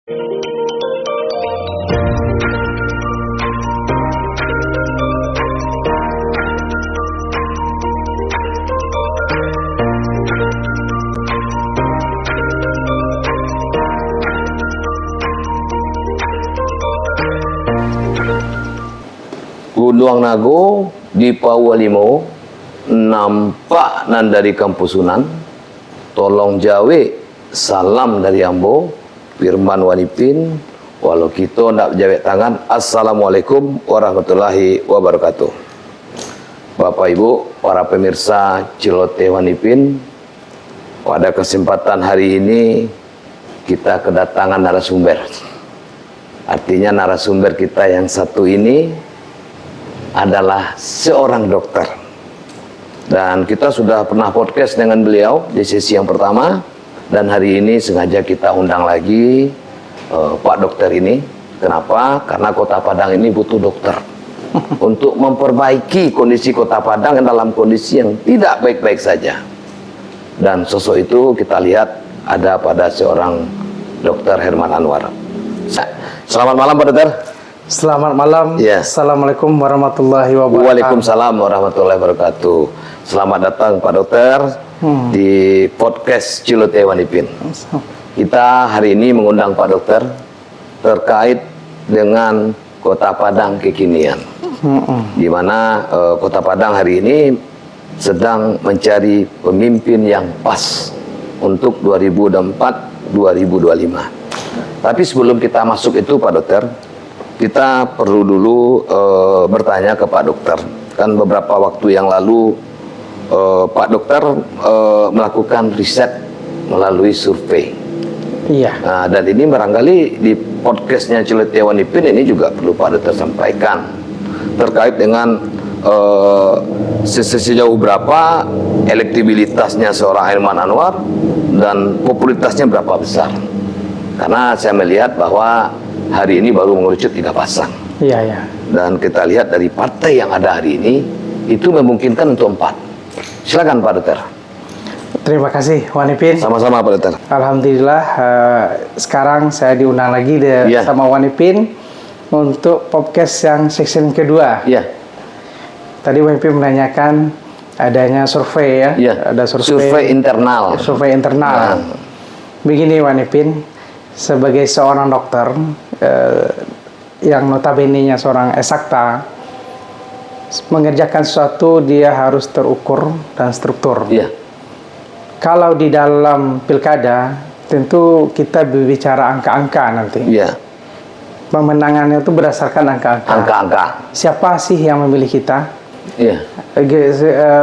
Gunung Nago di Pawalimo nampak nan dari Kampusunan tolong jawe salam dari Ambo Firman Wanipin walau kita nak jawek tangan. Assalamualaikum warahmatullahi wabarakatuh. Bapak Ibu para pemirsa Celoteh Wanipin, pada kesempatan hari ini kita kedatangan narasumber. Artinya narasumber kita yang satu ini adalah seorang dokter. Dan kita sudah pernah podcast dengan beliau di sesi yang pertama. Dan hari ini sengaja kita undang lagi Pak Dokter ini. Kenapa? Karena Kota Padang ini butuh dokter. Untuk memperbaiki kondisi Kota Padang yang dalam kondisi yang tidak baik-baik saja. Dan sosok itu kita lihat ada pada seorang Dokter Herman Anwar. Selamat malam Pak Dokter. Selamat malam. Ya. Assalamualaikum warahmatullahi wabarakatuh. Waalaikumsalam warahmatullahi wabarakatuh. Selamat datang Pak Dokter di podcast Celoteh Wanipin. Kita hari ini mengundang Pak Dokter terkait dengan Kota Padang kekinian. Di mana Kota Padang hari ini sedang mencari pemimpin yang pas untuk 2024-2025. Tapi sebelum kita masuk itu Pak Dokter, kita perlu dulu bertanya ke Pak Dokter. Kan beberapa waktu yang lalu Pak Dokter melakukan riset melalui survei. Iya. Nah, dan ini barangkali di podcastnya Celoteh Wanipin ini juga perlu Pak Dokter sampaikan terkait dengan sejauh berapa elektabilitasnya seorang Herman Anwar dan popularitasnya berapa besar. Karena saya melihat bahwa hari ini baru mengerucut 3 pasang. Iya, iya. Dan kita lihat dari partai yang ada hari ini itu memungkinkan untuk 4. Silakan Pak Dokter. Terima kasih Wanipin. Sama-sama Pak Dokter. Alhamdulillah sekarang saya diundang lagi sama Wanipin untuk podcast yang season kedua. Iya. Tadi Wanipin menanyakan adanya survei ya. Iya. Ada survei internal. Survei internal. Nah. Begini Wanipin, sebagai seorang dokter yang notabene-nya seorang eksakta, mengerjakan sesuatu dia harus terukur dan struktur. Iya. Kalau di dalam pilkada tentu kita berbicara angka-angka nanti. Iya. Pemenangannya itu berdasarkan angka-angka. Angka-angka. Siapa sih yang memilih kita? Iya.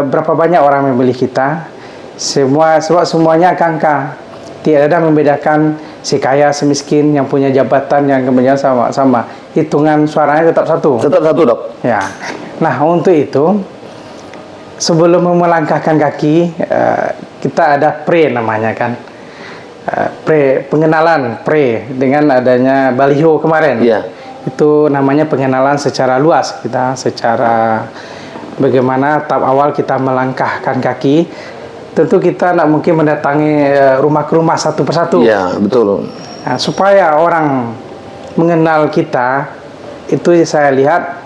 Berapa banyak orang memilih kita? Sebab semuanya angka-angka. Tidak ada membedakan si kaya, si miskin, yang punya jabatan, yang kemudian sama-sama. Hitungan suaranya tetap satu. Tetap satu Dok. Ya. Nah untuk itu sebelum melangkahkan kaki kita ada pre namanya kan, pengenalan dengan adanya baliho kemarin. Iya. Itu namanya pengenalan secara luas kita, secara bagaimana tahap awal kita melangkahkan kaki. Tentu kita tidak mungkin mendatangi rumah ke rumah satu persatu. Iya betul. Nah, supaya orang mengenal kita, itu saya lihat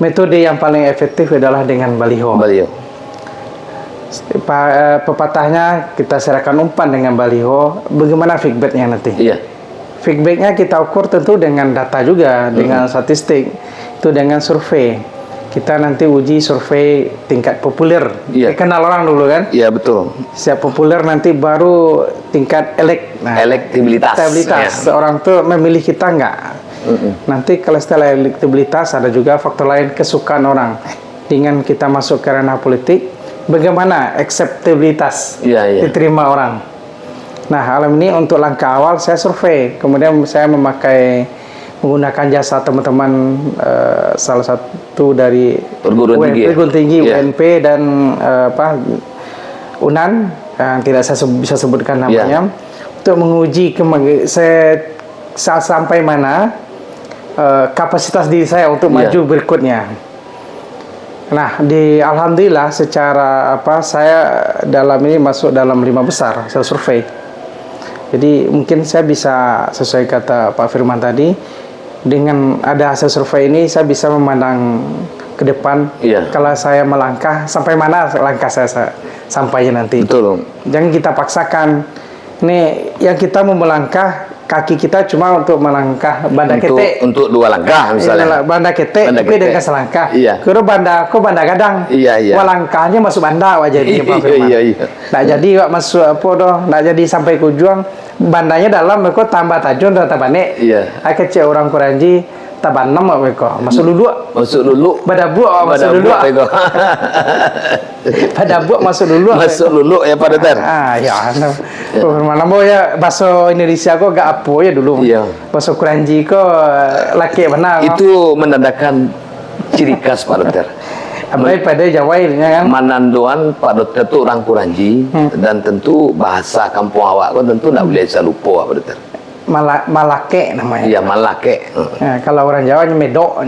metode yang paling efektif adalah dengan baliho. Baliho. Pepatahnya kita serahkan umpan dengan baliho. Bagaimana feedbacknya nanti? Iya. Feedbacknya kita ukur tentu dengan data juga, dengan statistik, itu dengan survei. Kita nanti uji survei tingkat populer. Iya. Kenal orang dulu kan? Iya betul. Siap populer nanti baru tingkat elektabilitas. Elektabilitas. Ya. Orang tuh memilih kita enggak. Nanti kalau setelah elektabilitas ada juga faktor lain, kesukaan orang. Dengan kita masuk ke ranah politik, bagaimana akseptabilitas diterima orang. Nah, alam ini untuk langkah awal saya survei, kemudian saya menggunakan jasa teman-teman salah satu dari perguruan tinggi UNP dan UNAN, tidak saya bisa sebutkan namanya, untuk menguji sampai mana kapasitas diri saya untuk maju berikutnya. Nah, alhamdulillah secara saya dalam ini masuk dalam 5 besar saya survei. Jadi mungkin saya bisa sesuai kata Pak Firman tadi, dengan ada hasil survei ini saya bisa memandang ke depan. Iya. Kalau saya melangkah, sampai mana langkah saya sampai nanti. Betul. Jangan kita paksakan. Ini yang kita mau melangkah, kaki kita cuma untuk melangkah banda kete. Untuk 2 langkah misalnya. Banda kete, tapi dengan selangkah. Iya. Kira banda gadang. Iya, iya. Wah, langkahnya masuk banda wajah jadi Pak Firman. Iya. Nggak jadi wak masuk apa doh, nggak jadi sampai ke ujung. Bandanya dalam, mereka tambah tajun atau tabane. Iya. Kecil orang Kuranji tabanam mereka masuk dulu. Masuk dulu. Badabuk masuk dulu. Badabuk masuk dulu. Masuk dulu ya Pak Dokter. Ya. Mana mau ya bahasa Indonesia kok gak apa ya dulu. Iya. Bahasa Kuranji kok laki benar. Itu menandakan ciri khas Pak Dokter. Apalagi pada Jawa ini kan. Mananduan Pak Dokter itu orang Kuranji dan tentu bahasa kampung awak kan tentu tidak boleh saya lupa Pak Dokter. Malake namanya. Iya, Malake. Ya, kalau orang Jawa nya medok.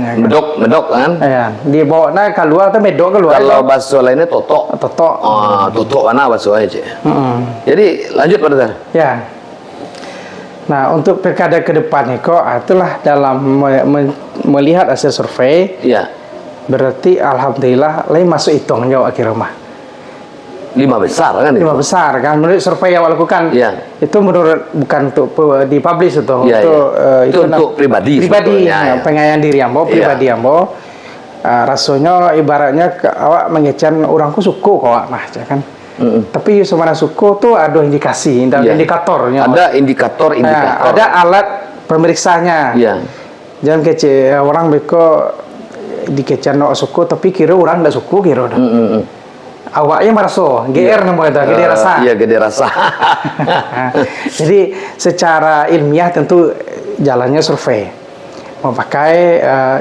Medok kan? Ya, di bawah keluar tuh medok keluar. Kalau bahasa lainnya totok. Totok. Totok mana bahasanya Cik? Jadi lanjut Pak Dokter. Ya. Nah, untuk pilkada ke depan kok itulah dalam melihat hasil survei. Iya. Berarti alhamdulillah lain masuk hitungnya akhir rumah. 5 besar kan? 5 besar kan menurut survei yang lakukan. Iya. Itu menurut bukan untuk dipublish itu. Iya, itu untuk pribadi. Ya. Pengayaan diri ambo, pribadi ambo. Rasanya ibaratnya awak mengecen orangku suku kok awak mah kan. Tapi semana suku tuh ada indikasi, indikatornya. Ada indikator. Ada alat pemeriksanya. Iya. Jangan kece orang beko dikecen no suku tapi kira orang ndak suku kira. Awaknya merasa, GR namanya itu, gede rasa. Iya, gede rasa. Jadi secara ilmiah tentu jalannya survei.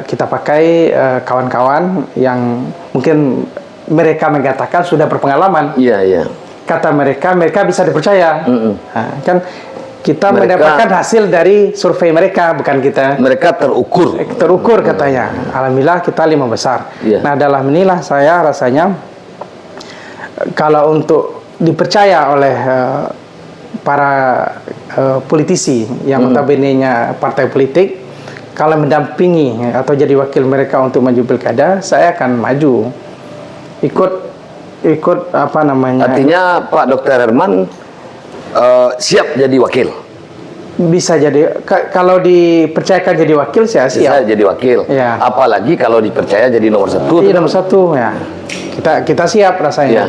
Kita pakai kawan-kawan yang mungkin mereka mengatakan sudah berpengalaman. Iya. Kata mereka bisa dipercaya. Kan kita mendapatkan hasil dari survei mereka, bukan kita. Mereka terukur. Terukur katanya. Alhamdulillah kita 5 besar. Iya. Nah, dalam inilah saya rasanya kalau untuk dipercaya oleh para politisi yang notabene-nya partai politik, kalau mendampingi atau jadi wakil mereka untuk maju pilkada, saya akan maju ikut apa namanya. Artinya Pak Dr. Herman siap jadi wakil. Bisa jadi kalau dipercayakan jadi wakil saya siap. Bisa jadi wakil. Ya. Apalagi kalau dipercaya jadi nomor 1. Iya, nomor 1 ya. Kita siap rasanya. Ya.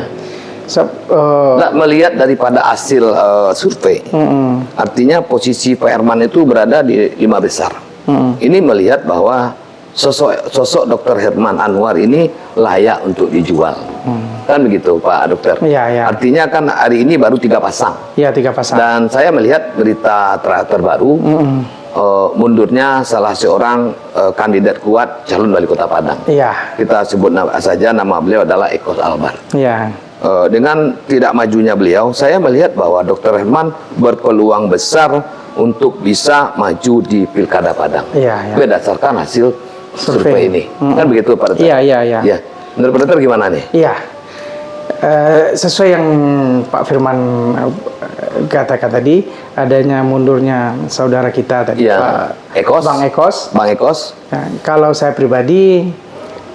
Melihat daripada hasil survei, artinya posisi Pak Herman itu berada di 5 besar. Ini melihat bahwa sosok Dr. Herman Anwar ini layak untuk dijual. Kan begitu Pak Dokter? Iya. Artinya kan hari ini baru 3 pasang. Iya, 3 pasang. Dan saya melihat berita terbaru, mundurnya salah seorang kandidat kuat calon wali kota Padang. Iya. Kita sebut saja nama beliau adalah Eko Albar. Iya. Dengan tidak majunya beliau, saya melihat bahwa Dr. Herman berpeluang besar untuk bisa maju di Pilkada Padang. Iya. Berdasarkan hasil survei ini. Kan begitu Pak Dokter? Iya. Ya. Menurut Pak Dokter gimana nih? Iya. Sesuai yang Pak Firman katakan tadi, adanya mundurnya saudara kita tadi, ya, Pak Bang Ekos. Nah, kalau saya pribadi,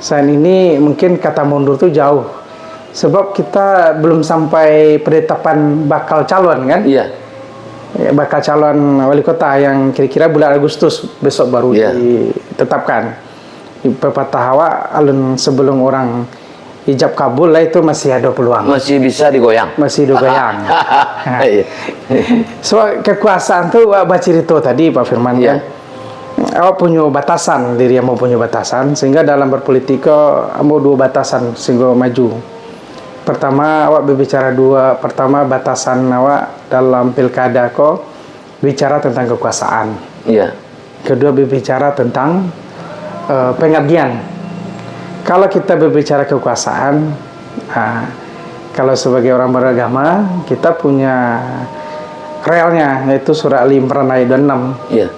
saat ini mungkin kata mundur itu jauh, sebab kita belum sampai penetapan bakal calon kan? Iya. Bakal calon wali kota yang kira-kira bulan Agustus besok baru ditetapkan. Di pepatah hawa alun sebelum orang ijab kabul lah itu masih ada peluang. Masih bisa digoyang. Masih digoyang. So kekuasaan tuh baca cerita tadi Pak Firman kan. Awak punya batasan, diri yang mau punya batasan, sehingga dalam berpolitik mau 2 batasan sehingga maju. Pertama awak berbicara 2, pertama batasan awak dalam pilkada kok bicara tentang kekuasaan. Iya. Kedua berbicara tentang pengabdian. Kalau kita berbicara kekuasaan, kalau sebagai orang beragama, kita punya realnya, yaitu surah Al-Imran ayat 26. Iya.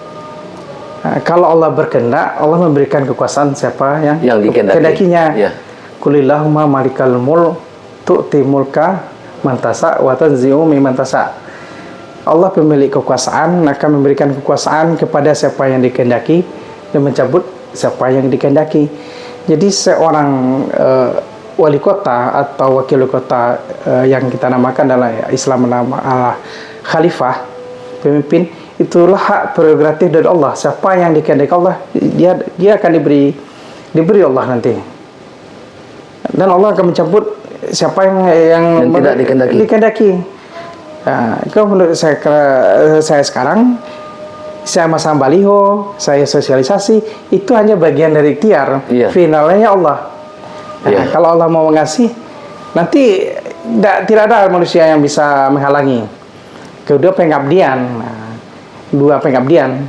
Kalau Allah berkehendak, Allah memberikan kekuasaan siapa yang dikehendakinya. Iya. Qulillahumma malikal mulk tu'ti mulka man tasa' wa tanzi'u mimman tasa'. Allah pemilik kekuasaan akan memberikan kekuasaan kepada siapa yang dikehendaki dan mencabut siapa yang dikehendaki. Jadi seorang wali kota atau wakil kota yang kita namakan dalam Islam nama khalifah, pemimpin, itulah hak prerogatif dari Allah. Siapa yang dikehendaki Allah, dia akan diberi Allah nanti. Dan Allah akan mencabut siapa yang tidak dikehendaki. Kalau menurut saya sekarang, saya masang baliho, saya sosialisasi, itu hanya bagian dari ikhtiar. Finalnya Allah. Kalau Allah mau mengasih, nanti tidak ada manusia yang bisa menghalangi. Kedua, pengabdian. Dua, pengabdian.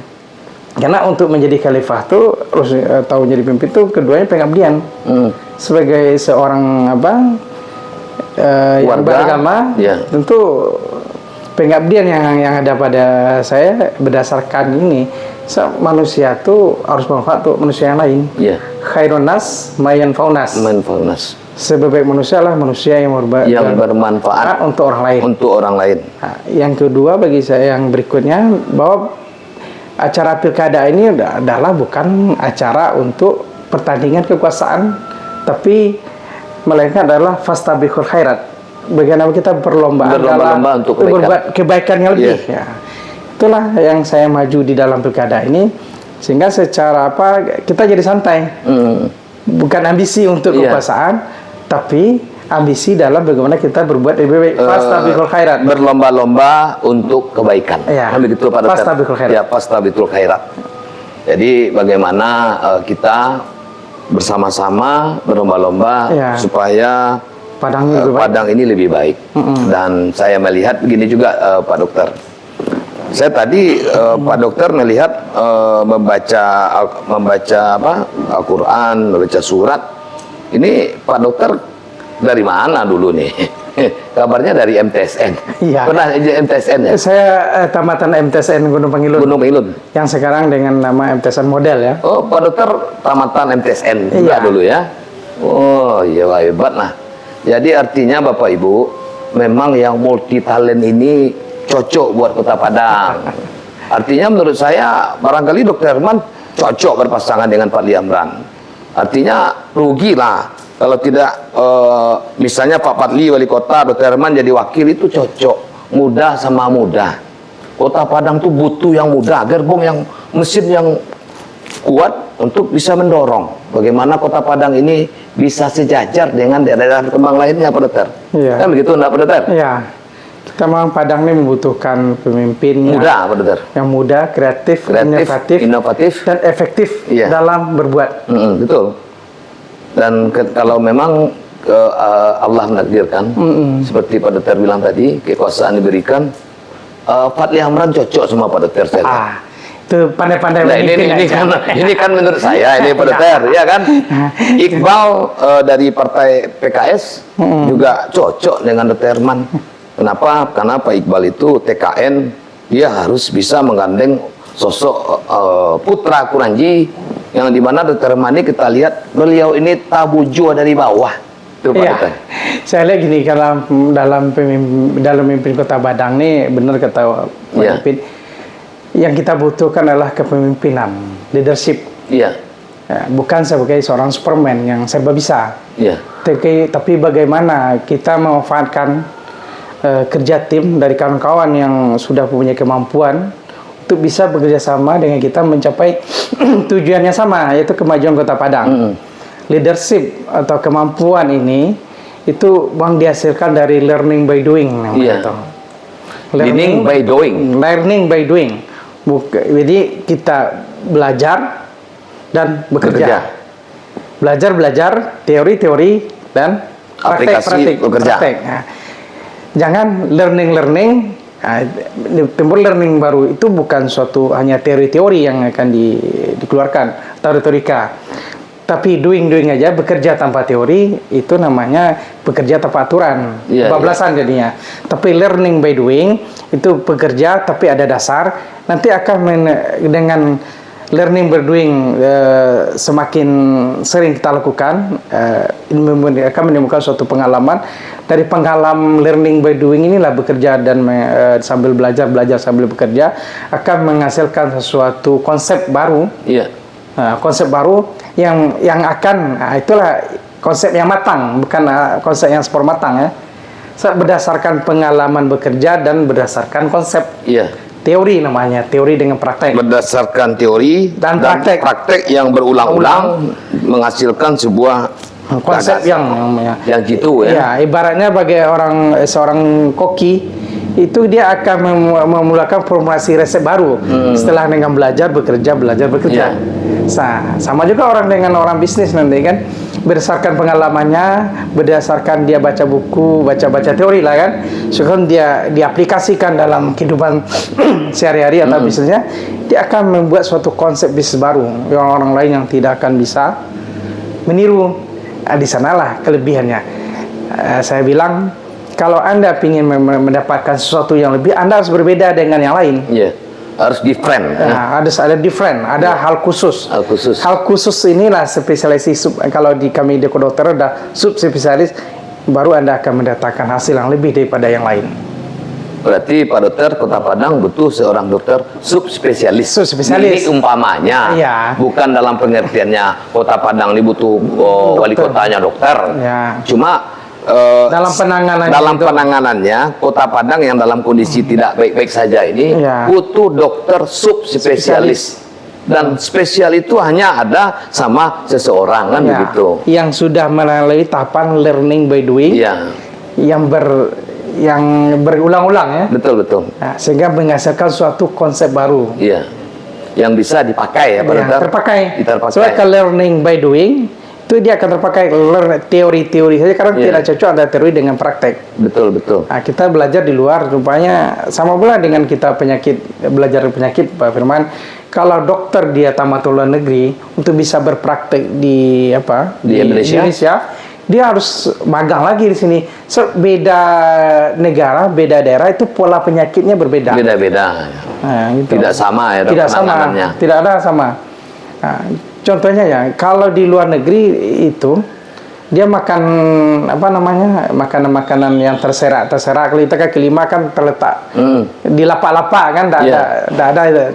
Karena untuk menjadi khalifah tuh atau menjadi pemimpin tuh keduanya pengabdian. Sebagai seorang yang beragama, tentu pengabdian yang ada pada saya berdasarkan ini, manusia tuh harus bermanfaat untuk manusia yang lain. Khairun nas mayan faunas. Sebaik manusia lah manusia yang bermanfaat untuk orang lain. Nah, yang kedua bagi saya yang berikutnya, bahwa acara pilkada ini adalah bukan acara untuk pertandingan kekuasaan, tapi melainkan adalah fastabiqul khairat. Bagaimana kita berlomba untuk berbuat kebaikan yang lebih. Itulah yang saya maju di dalam pilkada ini, sehingga secara kita jadi santai. Bukan ambisi untuk kekuasaan, tapi ambisi dalam bagaimana kita berbuat lebih baik. Fastabiqul khairat. Berlomba-lomba untuk kebaikan. Kan begitu Pak Dokter? Fastabiqul khairat. Fastabiqul khairat. Jadi bagaimana kita bersama-sama berlomba-lomba supaya Padang ini lebih baik. Dan saya melihat begini juga Pak Dokter. Saya tadi Pak Dokter melihat membaca Al-Quran, membaca surat. Ini Pak Dokter dari mana dulu nih? Kabarnya dari MTSN. Pernah MTSN ya? Saya tamatan MTSN Gunung Pangilun. Yang sekarang dengan nama MTSN Model ya. Oh, Pak Dokter tamatan MTSN juga dulu ya? Oh, iya hebat lah. Jadi artinya Bapak Ibu, memang yang multi talent ini cocok buat Kota Padang. Artinya menurut saya barangkali Dr. Herman cocok berpasangan dengan Pak Liamran. Artinya rugi lah kalau tidak misalnya Pak Padli wali kota, Dr. Herman jadi wakil, itu cocok. Muda sama muda. Kota Padang tuh butuh yang muda, gerbong yang mesin yang kuat untuk bisa mendorong bagaimana Kota Padang ini bisa sejajar dengan daerah-daerah berkembang lainnya, Pak Dokter. Kan begitu enggak, Pak Dokter? Kita memang Padang ini membutuhkan pemimpin muda, Pak Dokter. Yang muda, kreatif, inovatif, dan efektif dalam berbuat. Betul. Dan kalau memang Allah menakdirkan, seperti Pak Dokter bilang tadi, kekuasaan diberikan, Fadli Amran cocok sama Pak Dokter saya. Itu pandai-pandai. Nah, ini kan menurut saya ini Pak Dokter, ya kan? Iqbal dari partai PKS juga cocok dengan Dr. Herman. Kenapa? Karena Pak Iqbal itu TKN, dia harus bisa menggandeng sosok putra Kuranji, yang dimana Dr. Herman ini kita lihat beliau ini tabujo dari bawah. Itu Pak Dokter. Saya lihat gini, dalam memimpin Kota Padang ini, benar kata pemimpin, yang kita butuhkan adalah kepemimpinan, leadership. Bukan sebagai seorang Superman yang serba bisa. Tapi bagaimana kita memanfaatkan kerja tim dari kawan-kawan yang sudah punya kemampuan untuk bisa bekerja sama dengan kita mencapai tujuannya sama, yaitu kemajuan Kota Padang. Leadership atau kemampuan ini itu dihasilkan dari learning by doing. Learning by doing. Jadi kita belajar dan bekerja. Belajar, teori dan praktek. Nah, jangan learning. Timbul learning baru itu bukan suatu hanya teori-teori yang akan dikeluarkan atau retorika, tapi doing aja, bekerja tanpa teori, itu namanya bekerja tanpa aturan, kebablasan jadinya. Tapi learning by doing itu bekerja tapi ada dasar, nanti akan dengan learning by doing semakin sering kita lakukan, ini akan menimbulkan suatu pengalaman. Dari pengalaman learning by doing inilah bekerja dan sambil belajar sambil bekerja akan menghasilkan sesuatu konsep baru. Iya. Konsep baru yang akan, itulah konsep yang matang, bukan konsep yang spor matang ya. Berdasarkan pengalaman bekerja dan berdasarkan konsep. Iya. Teori namanya, teori dengan praktek. Berdasarkan teori dan praktek yang berulang-ulang menghasilkan sebuah konsep yang gitu ya. Ya, ibaratnya bagi seorang koki itu dia akan memulakan formulasi resep baru setelah dengan belajar bekerja. Ya. Sama juga orang dengan orang bisnis nanti kan, berdasarkan pengalamannya, berdasarkan dia baca buku, baca teori lah kan, sebelum dia diaplikasikan dalam kehidupan sehari-hari atau bisnisnya, dia akan membuat suatu konsep bisnis baru yang orang lain yang tidak akan bisa meniru. Di sanalah kelebihannya. Saya bilang kalau Anda ingin mendapatkan sesuatu yang lebih, Anda harus berbeda dengan yang lain. Iya. Harus different. Harus ada different, ada hal khusus. Hal khusus inilah spesialisasi. Kalau di kami di kedokteran ada subspesialis, baru Anda akan mendatangkan hasil yang lebih daripada yang lain. Berarti Pak Dokter, Kota Padang butuh seorang dokter subspesialis. Ini umpamanya, bukan dalam pengertiannya Kota Padang ini butuh wali kotanya dokter. Ya. Cuma dalam penanganannya Kota Padang yang dalam kondisi tidak baik-baik saja ini butuh dokter subspesialis. Dan spesial itu hanya ada sama seseorang kan begitu. Yang sudah melalui tahapan learning by doing. Yang berulang-ulang ya. Betul. Nah, sehingga menghasilkan suatu konsep baru. Iya. Yang bisa dipakai ya, Pak. Terpakai. Soalnya kalau learning by doing itu dia akan terpakai teori-teori saja karena tidak cocok antara teori dengan praktek. Betul. Nah, kita belajar di luar rupanya sama pula dengan kita belajar penyakit Pak Firman. Kalau dokter dia tamat luar negeri untuk bisa berpraktek di Indonesia, dia harus magang lagi di sini. Beda negara, beda daerah itu pola penyakitnya berbeda. Beda-beda. Nah, gitu. Tidak sama ya. Tidak sama. Tidak ada sama. Nah, contohnya ya, kalau di luar negeri itu dia makan makanan-makanan yang terserak. Kalau kita kaki lima kan terletak di lapak-lapak kan, tidak ada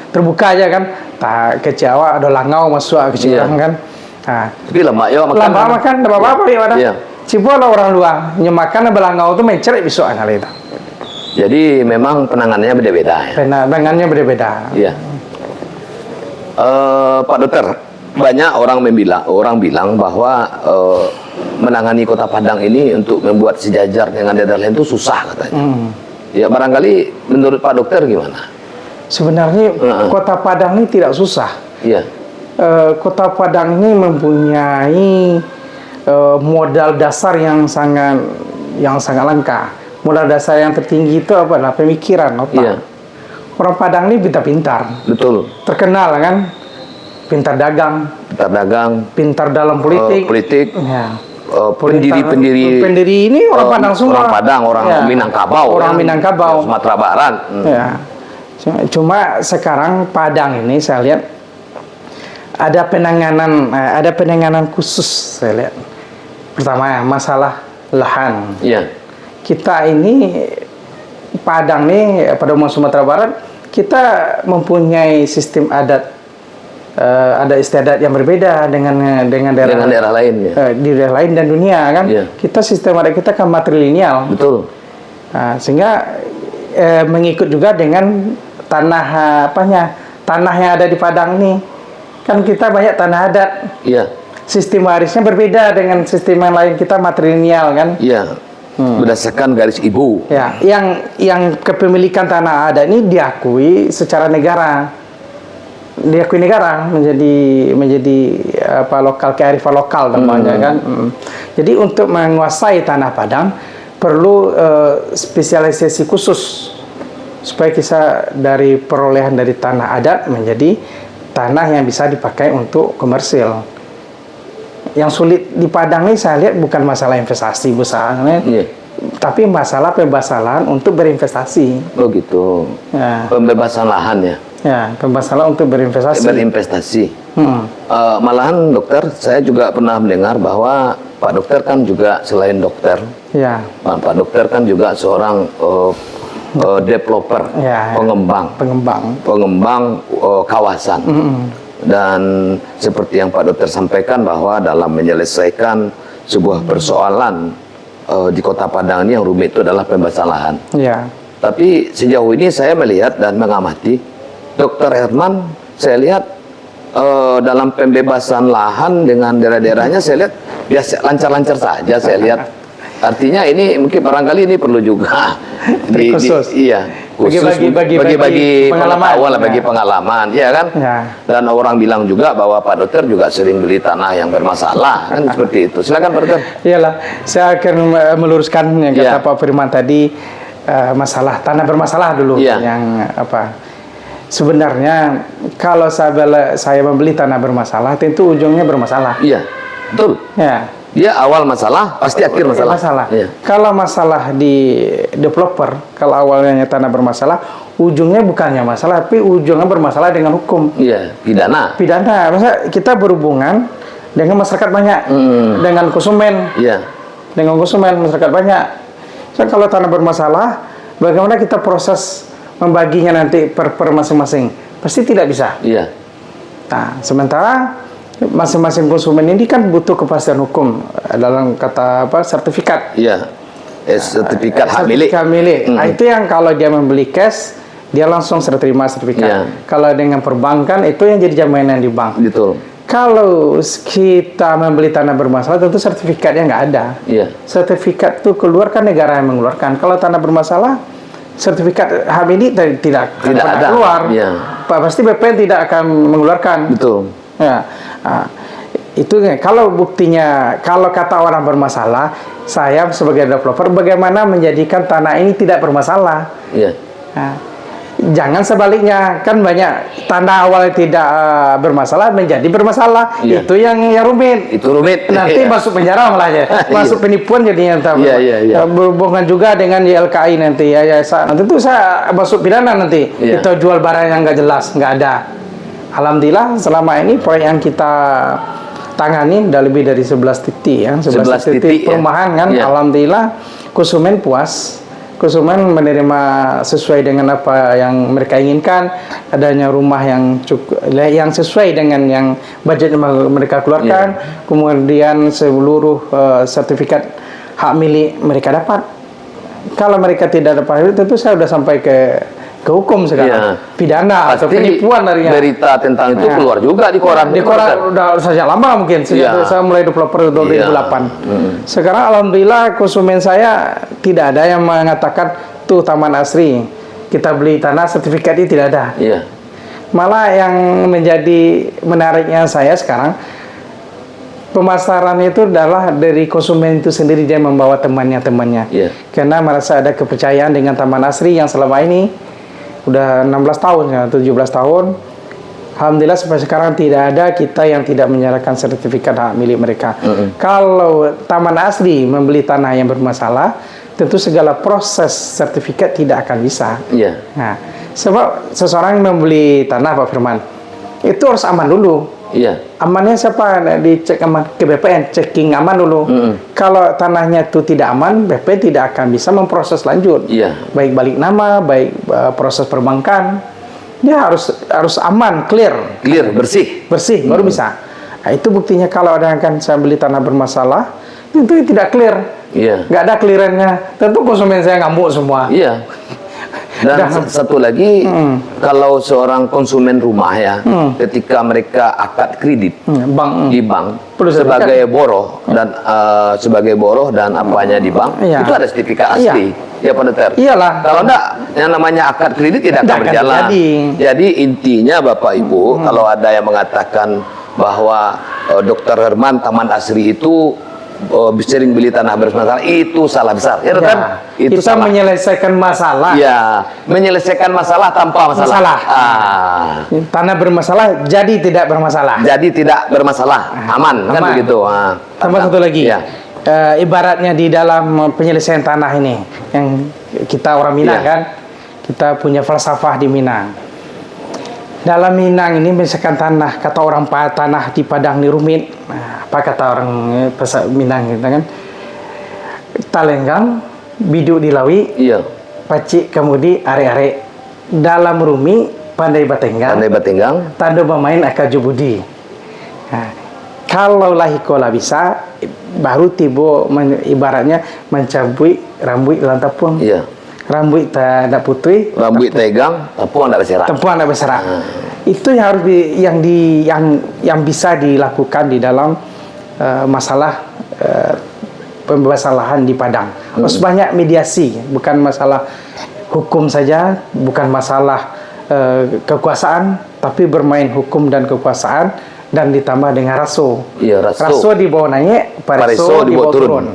terbuka aja kan. Tak kecewa ada langau masuk ke kan. Nah, tapi lemak makan tidak apa-apa ya. Cipu lah orang luar nyemakan belangau itu mencerik besok kali itu. Jadi memang penanganannya beda-beda ya. Penanganannya beda-beda. Iya. Pak Dokter, banyak orang bilang bahwa menangani Kota Padang ini untuk membuat sejajar dengan daerah lain itu susah katanya. Ya barangkali menurut Pak Dokter gimana? Sebenarnya Kota Padang ini tidak susah. Iya. Kota Padang ini mempunyai modal dasar yang sangat langka. Modal dasar yang tertinggi itu adalah pemikiran, otak. Iya. Orang Padang ini pintar-pintar. Betul. Terkenal kan, pintar dagang, pintar dalam politik. Ya. Pendiri ini orang Padang semua. Orang Padang, orang Minangkabau, Sumatera Barat. Ya. Cuma sekarang Padang ini saya lihat ada penanganan khusus saya lihat. Pertama ya, masalah lahan. Iya. Kita ini Padang nih pada umum Sumatera Barat kita mempunyai sistem adat istiadat yang berbeda dengan daerah lain ya. Di daerah lain dan dunia kan. Iya. Kita sistem adat kita kan matrilineal. Betul. Nah, sehingga mengikut juga dengan tanah yang ada di Padang ini. Kan kita banyak tanah adat. Iya. Sistem warisnya berbeda dengan sistem yang lain, kita matrilineal kan. Iya. Berdasarkan garis ibu. Ya, yang kepemilikan tanah adat ini diakui secara negara. Diakui negara menjadi lokal, kearifan lokal namanya kan. Jadi untuk menguasai tanah Padang perlu spesialisasi khusus supaya kita dari perolehan dari tanah adat menjadi tanah yang bisa dipakai untuk komersil. Yang sulit di Padang ini saya lihat bukan masalah investasi besar, tapi masalah pembebasan lahan untuk berinvestasi. Oh gitu. Ya. Pembebasan lahan ya. Ya, bermasalah untuk berinvestasi. Berinvestasi. Malahan dokter, saya juga pernah mendengar bahwa Pak Dokter kan juga selain dokter, Ya. Pak Dokter kan juga seorang developer, Ya, pengembang kawasan. Dan seperti yang Pak Dokter sampaikan bahwa dalam menyelesaikan sebuah persoalan di Kota Padang ini yang rumit itu adalah pembebasan lahan. Ya. Tapi sejauh ini saya melihat dan mengamati Dr. Herman, saya lihat dalam pembebasan lahan dengan daerah-daerahnya saya lihat biasa lancar-lancar saja saya lihat. Artinya ini mungkin barangkali ini perlu juga khusus. Iya, khusus bagi pengalaman, bagi pengalaman, ya kan? Ya. Dan orang bilang juga bahwa Pak Dokter juga sering beli tanah yang bermasalah, kan seperti itu. Silakan Pak Dokter. Iyalah, saya akan meluruskan yang kata Pak Firman tadi, masalah tanah bermasalah dulu, yang apa? Sebenarnya kalau saya membeli tanah bermasalah, tentu ujungnya bermasalah. Iya, betul. Ya. Dia awal masalah, pasti akhir masalah. Iya. Kalau masalah di developer, kalau awalnya tanah bermasalah, ujungnya bukannya masalah, tapi ujungnya bermasalah dengan hukum. Iya, pidana. Pidana, masa kita berhubungan dengan masyarakat banyak, dengan konsumen. Iya. Dengan konsumen masyarakat banyak. So, kalau tanah bermasalah, bagaimana kita proses membaginya nanti per masing-masing? Pasti tidak bisa. Iya. Nah, sementara masing-masing konsumen ini kan butuh kepastian hukum dalam kata apa sertifikat. Iya. Sertifikat hak milik. Sertifikat milik. Nah, itu yang kalau dia membeli cash dia langsung terima sertifikat. Kalau dengan perbankan itu yang jadi jaminan di bank. Betul. Kalau kita membeli tanah bermasalah tentu sertifikatnya nggak ada. Iya. Sertifikat itu keluarkan negara yang mengeluarkan. Kalau tanah bermasalah sertifikat hak milik tidak ada keluar. Iya. Pasti BPN tidak akan mengeluarkan. Betul. Ya, itu kalau buktinya, kalau kata orang bermasalah, saya sebagai developer bagaimana menjadikan tanah ini tidak bermasalah? Iya. Nah, jangan sebaliknya, kan banyak tanah awalnya tidak bermasalah menjadi bermasalah. Iya. Itu yang rumit. Itu rumit. Nanti masuk penjara malah ya, masuk penipuan jadinya. Iya. Berhubungan juga dengan YLKI nanti ya, nanti itu saya masuk pidana nanti. Kita jual barang yang nggak jelas, nggak ada. Alhamdulillah selama ini proyek yang kita tangani udah lebih dari 11 titik ya, 11 titik perumahan kan. Alhamdulillah konsumen puas, konsumen menerima sesuai dengan apa yang mereka inginkan, adanya rumah yang cukup, yang sesuai dengan yang budget yang mereka keluarkan, kemudian seluruh sertifikat hak milik mereka dapat. Kalau mereka tidak dapat itu, tentu saya sudah sampai ke hukum sekarang, pidana atau penipuan darinya. Berita tentang itu keluar juga di koran. Di koran udah sejak lama mungkin, sejak saya mulai developer 2008. Sekarang alhamdulillah konsumen saya tidak ada yang mengatakan tuh Taman Asri kita beli tanah sertifikatnya tidak ada. Malah yang menjadi menariknya saya sekarang, pemasaran itu adalah dari konsumen itu sendiri, dia membawa temannya. Karena merasa ada kepercayaan dengan Taman Asri yang selama ini udah 16 tahun ya, 17 tahun. Alhamdulillah sampai sekarang tidak ada kita yang tidak menyerahkan sertifikat hak milik mereka. Kalau Taman Asri membeli tanah yang bermasalah, tentu segala proses sertifikat tidak akan bisa. Nah, sebab seseorang membeli tanah Pak Firman, itu harus aman dulu. Amannya siapa? Dicek aman ke BPN, checking aman dulu. Kalau tanahnya itu tidak aman, BPN tidak akan bisa memproses lanjut. Baik balik nama, baik proses perbankan, dia harus aman, clear, bersih baru bisa. Nah, itu buktinya kalau ada yang kan saya beli tanah bermasalah, itu tidak clear, nggak ada clearannya, tentu konsumen saya ngamuk semua. Dan satu lagi, kalau seorang konsumen rumah ya, ketika mereka akad kredit di bank sebagai boroh dan apanya di bank, itu ada sertifikat asli. Ya Pak Dokter. Iyalah. Kalau enggak, yang namanya akad kredit tidak akan berjalan. Jadi intinya Bapak Ibu, kalau ada yang mengatakan bahwa Dr. Herman Taman Asri itu sering beli tanah bermasalah, itu salah besar. Ya kan? Itu kita salah. Menyelesaikan masalah. Menyelesaikan masalah tanpa masalah. Tanah bermasalah jadi tidak bermasalah. Aman. Kan begitu. Tambah satu lagi. Ibaratnya di dalam penyelesaian tanah ini, yang kita orang Minang kan, kita punya falsafah di Minang. Dalam Minang ini misalkan tanah, kata orang tanah di Padang ni rumit. Nah, apa kata orang bahasa Minang gitu kan? Talenggang, biduk di lawi, Iya. pacik kemudi are-are. Dalam rumi pandai batenggang. Pandai batenggang. Tanda bermain akaju budi. Nah, kalau lahikola bisa, baru tiba ibaratnya mencabui rambut lantapun. Iya. Rambut tak putih, Rambut tegang, tapuan tak berserak. tempuan tak berserak. Itu yang harus yang bisa dilakukan di dalam masalah pembebasan lahan di Padang. Harus banyak mediasi, bukan masalah hukum saja, bukan masalah kekuasaan, tapi bermain hukum dan kekuasaan dan ditambah dengan raso. Iya, raso. Raso dibawa naik, pareso dibawa turun.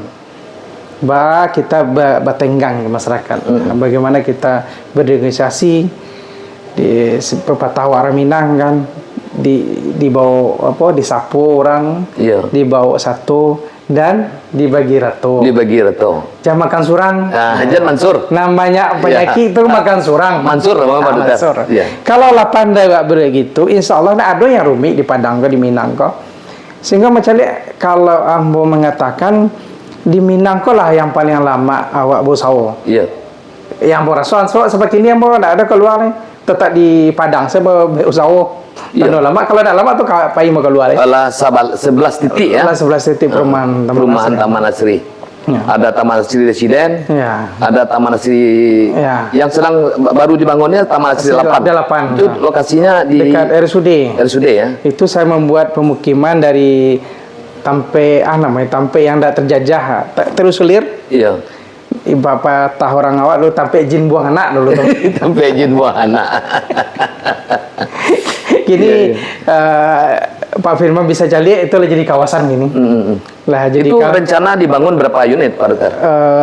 Kita batenggang ke masyarakat. Bagaimana kita bernegosiasi di pepatah orang Minang kan, dibawa apa, disapu orang, Iya. dibawa satu dan dibagi ratu. Dibagi reto. Jangan makan surang. Hajan Mansur. Namanya penyakit itu makan surang. Mansur nama Pak Duta. Mansur. Iya. Kalau lah pandai begitu, insya Allah ada yang rumit di Padang ke di Minang kok. Sehingga macam ni, kalau ambo mengatakan di Minang kok lah yang paling lama awak bosau. Iya. Yang ambo rasuan seperti ini ambo tak ada keluar ni. Tetap di Padang saya berusaha. Iya. Lama kalau tak lama tu pai mau keluar ni. Alah 11 titik ya. 11 titik perumahan Perumahan Taman Asri. Ya. Ada Taman Asri Residen. Ya. Ada Taman Asri Ya. yang sedang baru dibangunnya Taman Asri 8. 8. Itu lokasinya di Dekat RSUD. RSUD ya. Itu saya membuat pemukiman dari tampe tampe yang tak terjajah, terus selir. Iya. Bapak tah orang awak dulu tampe jin buang anak dulu tuh. Sampai izin buah anak. Kini Pak Firman bisa jadi itu jadi kawasan gini. Lah jadi Itu rencana dibangun berapa unit Pak Dokter?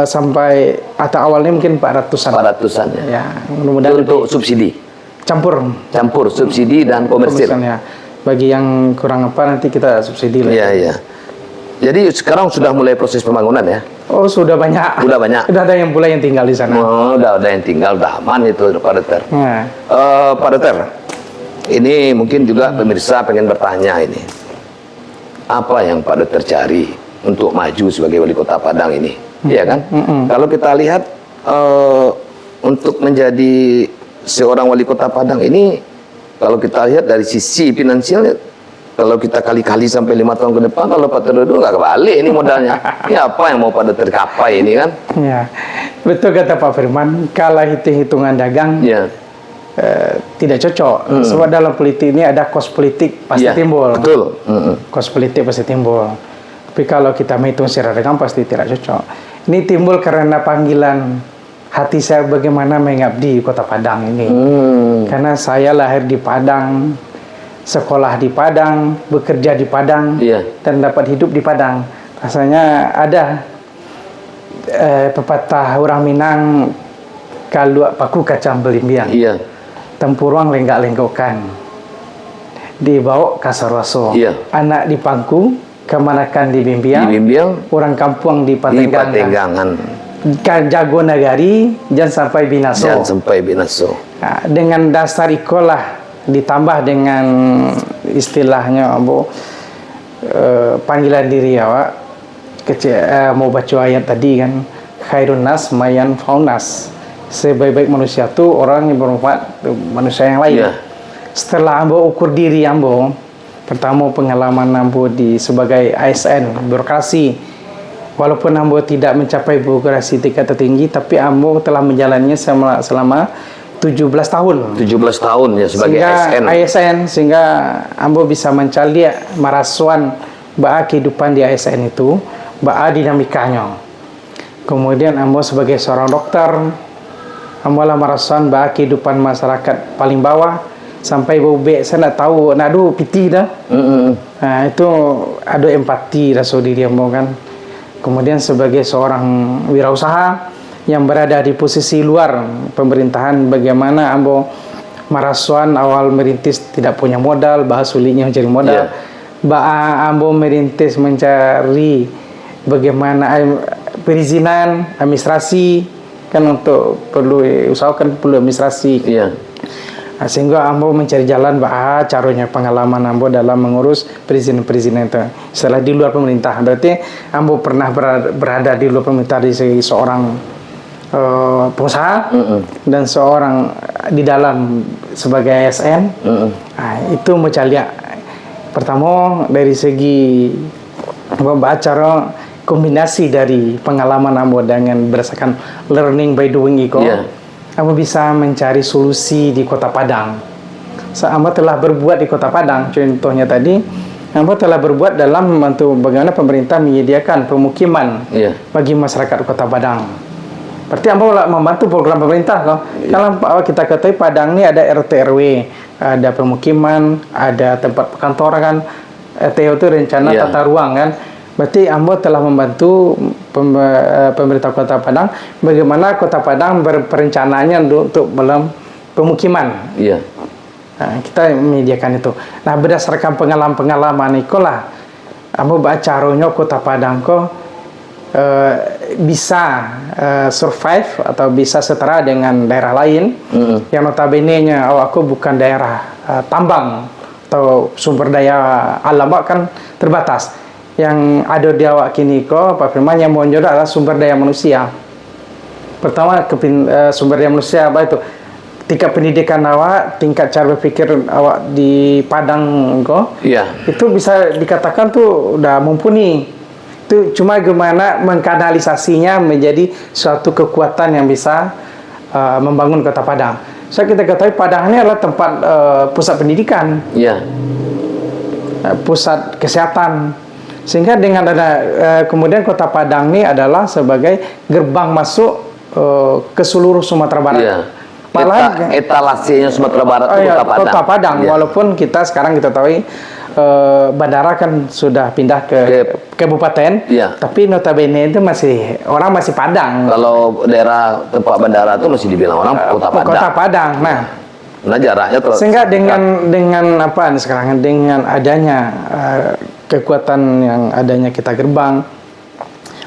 sampai atau awalnya mungkin 400-an. 400-an ya. Ya, mudah-mudahan Untuk subsidi. campur Subsidi dan komersil. ya. Bagi yang kurang apa nanti kita subsidi lah. Iya, iya. Jadi sekarang sudah mulai proses pembangunan ya? Oh, sudah banyak. Sudah banyak. Sudah ada yang pula yang tinggal di sana. Oh, udah ada yang tinggal, udah aman itu Pak Dokter. Nah, Pak Dokter, ini mungkin juga pemirsa pengen bertanya ini. Apa yang Pak Dokter cari untuk maju sebagai wali kota Padang ini? Iya kan? Kalau kita lihat untuk menjadi seorang wali kota Padang ini, kalau kita lihat dari sisi finansial, kalau kita kali-kali sampai 5 tahun ke depan, kalau Pak Dokter nggak kebalik ini modalnya. Ini apa yang mau Pak Dokter capai ini kan? ya. Betul kata Pak Firman, kalau hitung-hitungan dagang Iya. tidak cocok. Sebab dalam politik ini ada kos politik pasti Iya, timbul. betul. Kos politik pasti timbul. Tapi kalau kita menghitung secara dagang pasti tidak cocok. Ini timbul karena panggilan hati saya bagaimana mengabdi di Kota Padang ini. Karena saya lahir di Padang, sekolah di Padang, bekerja di Padang, Iya. dan dapat hidup di Padang. Rasanya ada pepatah orang Minang, kalau paku kacang belimbiang, Iya. tempurung lenggak-lenggokan, dibawa kasarwaso, Iya. anak di pangku, kemanakan di bimbiang, orang kampung di Di Patenggang, Patenggangan. jago nagari, jangan sampai binaso. Jangan sampai binaso. Nah, dengan dasar ikolah ditambah dengan istilahnya panggilan diri awak mau baca ayat tadi kan, khairun nas mayan faunas, sebaik-baik manusia tu orang yang bermanfaat manusia yang lain. Yeah. Setelah ambo ukur diri ambo, pertama pengalaman ambo sebagai ASN birokrasi, walaupun ambo tidak mencapai birokrasi tingkat tertinggi, tapi ambo telah menjalannya selama 17 tahun. 17 tahun ya sebagai ASN. Sehingga ambo bisa mencari marasuan baa kehidupan di ASN itu, baa dinamikanya. Kemudian ambo sebagai seorang dokter, ambo lah marasuan baa kehidupan masyarakat paling bawah sampai bobek saya nak tahu nak adu piti dah. Nah, itu ada empati rasa diri ambo kan. Kemudian sebagai seorang wirausaha yang berada di posisi luar pemerintahan, bagaimana ambo marasuan awal merintis tidak punya modal, bahas sulitnya mencari modal. Ambo merintis mencari bagaimana perizinan, administrasi kan, untuk perlu usahakan perlu administrasi. Sehingga ambo mencari jalan caranya pengalaman ambo dalam mengurus perizinan-perizinan itu. Setelah di luar pemerintah, berarti ambo pernah berada di luar pemerintah di segi seorang pengusaha dan seorang di dalam sebagai ASN. Itu mencari pertama dari segi cara kombinasi dari pengalaman ambo dengan berdasarkan learning by doing itu. Ambo bisa mencari solusi di Kota Padang. Ambo telah berbuat di Kota Padang, contohnya tadi, ambo telah berbuat dalam membantu bagaimana pemerintah menyediakan pemukiman bagi masyarakat Kota Padang. Berarti ambo membantu program pemerintah kok. Kalau kita ketahui Padang ini ada RT RW, ada pemukiman, ada tempat perkantoran kan, RTO itu rencana tata ruang kan. Berarti ambo telah membantu pemerintah Kota Padang bagaimana Kota Padang berperencanaannya untuk dalam pemukiman. Nah, kita menyediakan itu. Nah, berdasarkan pengalaman itu lah ambo caranya Kota Padang kok bisa survive atau bisa setara dengan daerah lain yang notabene-nya aku bukan daerah tambang atau sumber daya alam kan terbatas. Yang ada di awak kini Pak Firman yang muncul adalah sumber daya manusia. Pertama sumber daya manusia apa itu? Tingkat pendidikan awak, tingkat cara berpikir awak di Padang itu bisa dikatakan tuh udah mumpuni. Itu cuma gimana mengkanalisasinya menjadi suatu kekuatan yang bisa membangun Kota Padang. Kita ketahui Padang ini adalah tempat pusat pendidikan, pusat kesehatan. Sehingga dengan ada kemudian Kota Padang ini adalah sebagai gerbang masuk ke seluruh Sumatera Barat. Malah etalasenya Sumatera Barat Kota Padang. Walaupun sekarang kita tahu bandara kan sudah pindah ke kabupaten, tapi notabene itu orang masih Padang. Kalau daerah tempat bandara itu masih dibilang orang Kota Padang. Kota Padang. Nah jaraknya sehingga dengan apa sekarang dengan adanya kekuatan yang adanya kita gerbang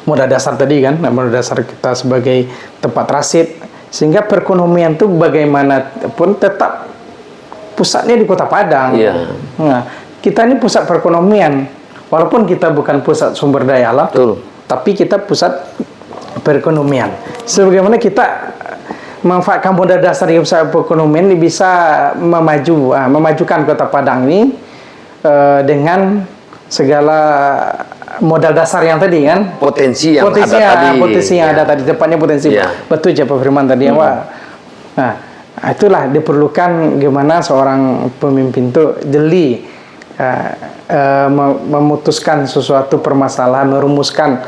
modal dasar tadi kan, modal dasar kita sebagai tempat transit, sehingga perekonomian itu bagaimanapun tetap pusatnya di Kota Padang. Nah, kita ini pusat perekonomian, walaupun kita bukan pusat sumber daya alam, tapi kita pusat perekonomian. Sebagaimana kita memanfaatkan modal dasar di pusat perekonomian ini bisa memajukan Kota Padang ini dengan segala modal dasar yang tadi kan, potensi yang ada tadi, tepatnya potensi. Betul Pak Firman tadi Nah, itulah diperlukan gimana seorang pemimpin itu jeli memutuskan sesuatu permasalahan, merumuskan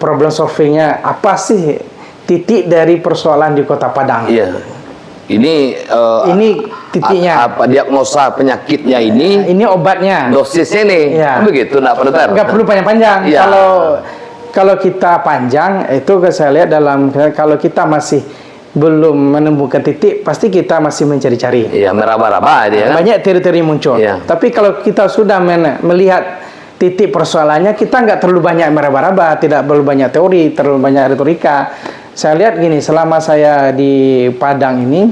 problem solvingnya apa sih titik dari persoalan di Kota Padang. Ini titiknya. Apa diagnosa penyakitnya ini? Ini obatnya. Dosisnya nih. Begitu, nggak perlu panjang-panjang. Kalau kita panjang itu saya lihat kalau kita masih belum menemukan titik, pasti kita masih mencari-cari. Meraba-raba dia kan. Banyak teori-teori muncul. Tapi kalau kita sudah melihat titik persoalannya, kita nggak terlalu banyak meraba-raba, tidak terlalu banyak teori, terlalu banyak retorika. Saya lihat gini, selama saya di Padang ini,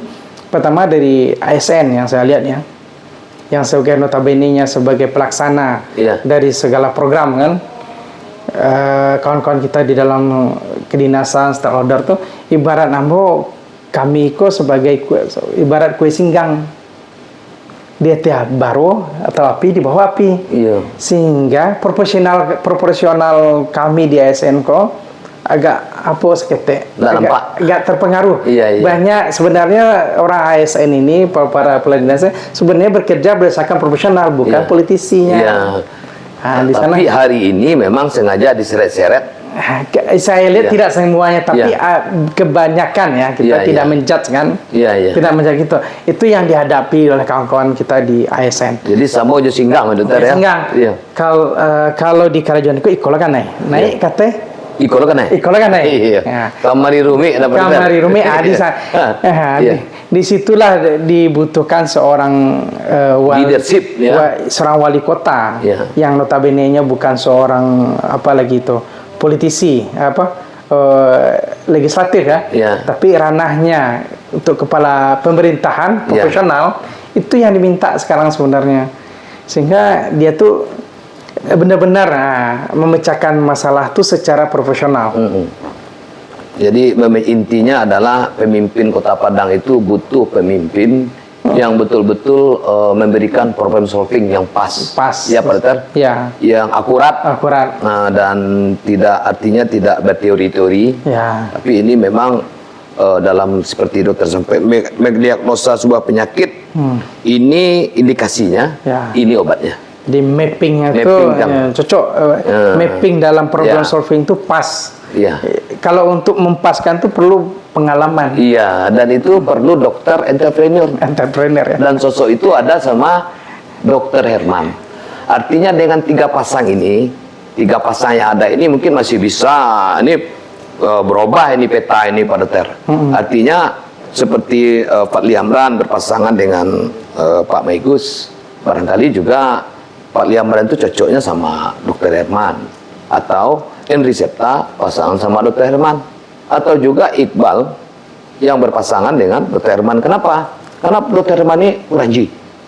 pertama dari ASN yang saya lihat yang sebagai notabene-nya sebagai pelaksana dari segala program kan, kawan-kawan kita di dalam kedinasan stakeholder tuh ibarat kami sebagai ibarat kue singgang, dia tiap baru atau api di bawah api, sehingga proporsional kami di ASN agak agak terpengaruh. Banyak sebenarnya orang ASN ini, para peladinasnya sebenarnya bekerja berdasarkan profesional, bukan politisinya. Di sana, tapi hari ini memang sengaja diseret-seret. Saya lihat tidak semuanya, tapi kebanyakan kita tidak menjudge kan, tidak menjudge gitu. Itu yang dihadapi oleh kawan-kawan kita di ASN. Jadi sama aja singgang, kalau di Karajuan itu ikola kan naik kata. Ikola kan Kamari Rumi di sana. Disitulah dibutuhkan seorang leadership, seorang wali kota yang notabene-nya bukan seorang apalagi itu politisi, legislatif ya. Ya. Tapi ranahnya untuk kepala pemerintahan profesional itu yang diminta sekarang sebenarnya. Sehingga dia tuh benar-benar memecahkan masalah tuh secara profesional. Jadi intinya adalah pemimpin Kota Padang itu butuh pemimpin yang betul-betul memberikan problem solving yang pas. Ya, Pak Dokter? Ya. Yang akurat. Nah, dan artinya tidak berteori-teori. Ya. Tapi ini memang dalam seperti dokter sampai mendiagnosa sebuah penyakit, ini indikasinya, ini obatnya. Di mappingnya itu cocok. Mapping dalam problem solving itu pas. Iya. Kalau untuk mempaskan itu perlu pengalaman. Iya, dan itu perlu dokter entrepreneur. Ya. Dan sosok itu ada sama Dokter Herman. Artinya dengan 3 pasang ini, 3 pasang yang ada ini mungkin masih bisa berubah ini peta ini Pak Dokter. Artinya seperti Pak Liamran berpasangan dengan Pak Maigus, barangkali juga Pak Liamran itu cocoknya sama Dokter Herman, atau Henry Septa pasangan sama Dokter Herman, atau juga Iqbal yang berpasangan dengan Dokter Herman. Kenapa? Karena Dokter Herman ini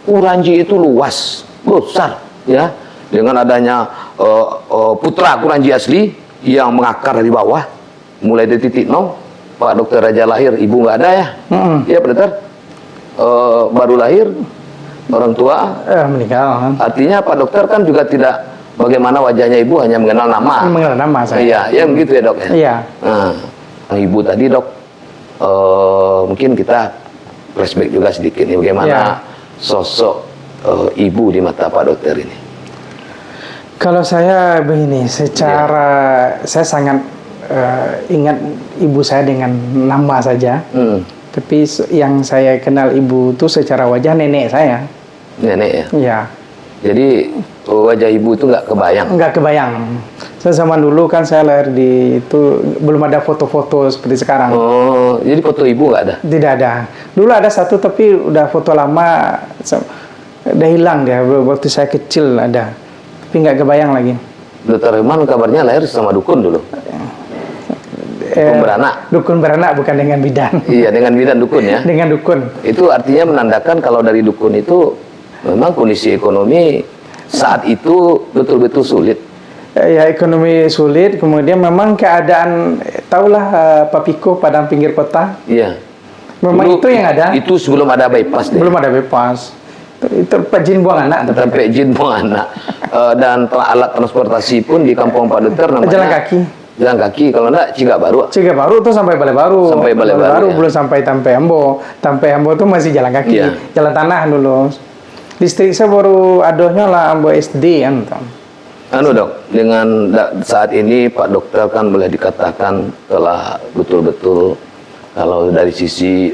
Uranji itu luas, besar, ya. Dengan adanya putra Uranji asli yang mengakar dari bawah, mulai dari titik 0, Pak Dokter Raja lahir, ibu nggak ada ya, ya Pak Dokter, baru lahir, orang tua meninggal. Artinya Pak Dokter kan juga tidak bagaimana wajahnya ibu hanya mengenal nama. Mengenal nama saya. Iya, ya begitu ya Dok ya. Iya. Nah, ibu tadi Dok, mungkin kita flashback juga sedikit nih bagaimana sosok ibu di mata Pak Dokter ini. Kalau saya begini, saya sangat ingat ibu saya dengan nama saja. Tapi yang saya kenal ibu itu secara wajah nenek saya. Nenek ya? Iya. Jadi wajah ibu itu nggak kebayang? Nggak kebayang. Saya zaman dulu kan saya lahir itu belum ada foto-foto seperti sekarang. Oh, jadi foto ibu nggak ada? Tidak ada. Dulu ada satu tapi udah foto lama, udah hilang dia. Waktu saya kecil ada, tapi nggak kebayang lagi. Dokter Herman kabarnya lahir sama dukun dulu. Dukun beranak. Dukun beranak, bukan dengan bidan. Iya, dengan bidan dukun ya. Dengan dukun. Itu artinya menandakan kalau dari dukun itu memang kondisi ekonomi saat itu betul-betul sulit. Ya, ekonomi sulit, kemudian memang keadaan, tahulah Pak Piko Padang pinggir kota. Iya. Memang dulu, itu yang ada. Itu sebelum ada bypass deh. Belum ada bypass. Itu jin buang anak. Sampai jin buang anak. Dan alat transportasi pun di kampung Pak Dokter namanya jalan kaki. Jalan kaki, kalau enggak Cigabaru. Cigabaru tuh sampai Balai Baru. Sampai Balai Baru ya. Belum sampai Tampe Ambo. Tampe Ambo tuh masih jalan kaki. Iya. Jalan tanah dulu. Distrik saya baru adohnya lah Ambo SD kan. Dok, dengan saat ini Pak Dokter kan boleh dikatakan telah betul-betul kalau dari sisi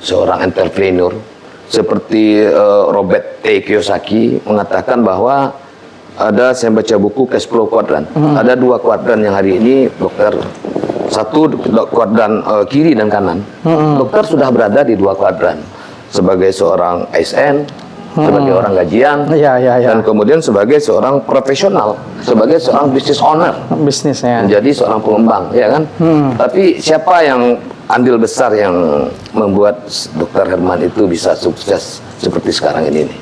seorang entrepreneur seperti Robert T. Kiyosaki mengatakan bahwa saya baca buku Cash Flow Quadrant. Ada 2 kuadran yang hari ini dokter, satu kuadran kiri dan kanan. Dokter sudah berada di 2 kuadran sebagai seorang ASN, sebagai orang gajian, dan kemudian sebagai seorang profesional, sebagai seorang business owner, menjadi seorang pengembang, ya kan? Tapi siapa yang andil besar yang membuat Dokter Herman itu bisa sukses seperti sekarang ini nih?